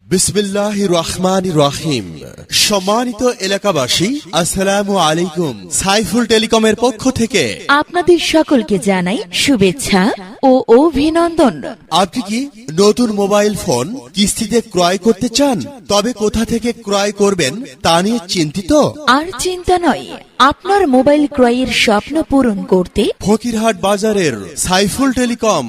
বিসমিল্লাহির রহমানির রহিম। সম্মানিত এলাকাবাসী, আসসালামু আলাইকুম। সাইফুল টেলিকমের পক্ষ থেকে আপনাদের সকলকে জানাই শুভেচ্ছা ও অভিনন্দন। আপনি কি নতুন মোবাইল ফোন কিস্তিতে ক্রয় করতে চান? তবে কোথা থেকে ক্রয় করবেন তা নিয়ে চিন্তিত? আর চিন্তা নয়, আপনার মোবাইল ক্রয়ের স্বপ্ন পূরণ করতে ফকিরহাট বাজারের সাইফুল টেলিকম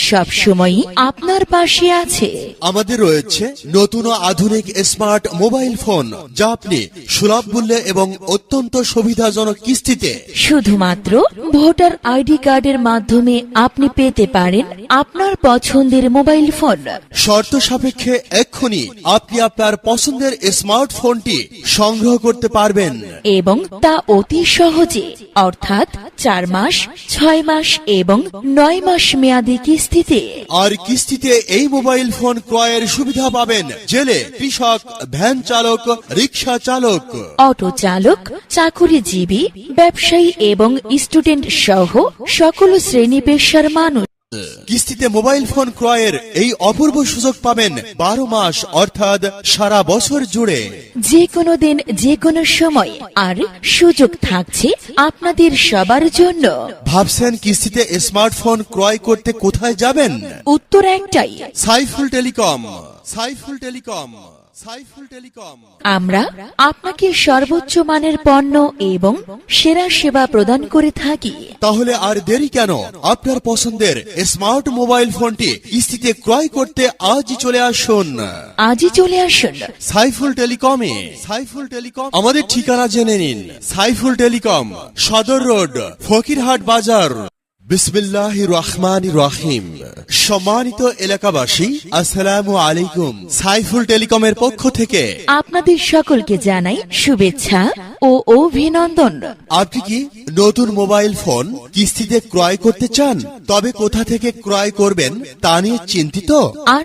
সবসময়ই আপনার পাশে আছে। আমাদের রয়েছে নতুন ও আধুনিক স্মার্ট মোবাইল ফোন, যা আপনি সুলভ মূল্যে এবং অত্যন্ত সুবিধাজনক কিস্তিতে শুধুমাত্র ভোটার আইডি কার্ডের মাধ্যমে আপনি পেতে পারেন আপনার পছন্দের মোবাইল ফোন। শর্ত সাপেক্ষে এক্ষুনি আপনি আপনার পছন্দের স্মার্টফোনটি সংগ্রহ করতে পারবেন এবং তা অতি সহজে, অর্থাৎ 4 মাস, 6 মাস এবং 9 মাস মেয়াদী কিস্তিতে। আর কিস্তিতে এই মোবাইল ফোন ক্রয়ের সুবিধা পাবেন জেলে, কৃষক, ভ্যান চালক, রিক্সা চালক, অটো চালক, চাকুরিজীবী, ব্যবসায়ী এবং স্টুডেন্ট সহ সকল শ্রেণী পেশার মানুষ। কিস্তিতে মোবাইল ফোন ক্রয়ের এই অপূর্ব সুযোগ পাবেন 12 মাস, অর্থাৎ সারা বছর জুড়ে, যে কোনো দিন, যে কোনো সময়। আর সুযোগ থাকছে আপনাদের সবার জন্য। ভাবছেন কিস্তিতে স্মার্টফোন ক্রয় করতে কোথায় যাবেন? উত্তর একটাই, Saiful telecom. Saiful telecom. Saiful telecom. আমরা আপনাকে সর্বোচ্চ মানের পণ্য এবং সেরা সেবা প্রদান করে থাকি। তাহলে আর দেরি কেন? আপনার পছন্দের স্মার্ট মোবাইল ফোনটি কিস্তিতে ক্রয় করতে আজই চলে আসুন। আজই চলে আসুন সাইফুল টেলিকমে। সাইফুল টেলিকম আমাদের ঠিকানা জেনে নিন। সাইফুল টেলিকম, সদর রোড, ফকিরহাট বাজার। বিসমিল্লাহির রহমানির রহিম। সম্মানিত এলাকাবাসী, আসসালামু আলাইকুম। সাইফুল টেলিকমের পক্ষ থেকে আপনাদের সকলকে জানাই শুভেচ্ছা ও অভিনন্দন। আপনি কি নতুন মোবাইল ফোন কিস্তিতে ক্রয় করতে চান? তবে কোথা থেকে ক্রয় করবেন তা নিয়ে চিন্তিত? আর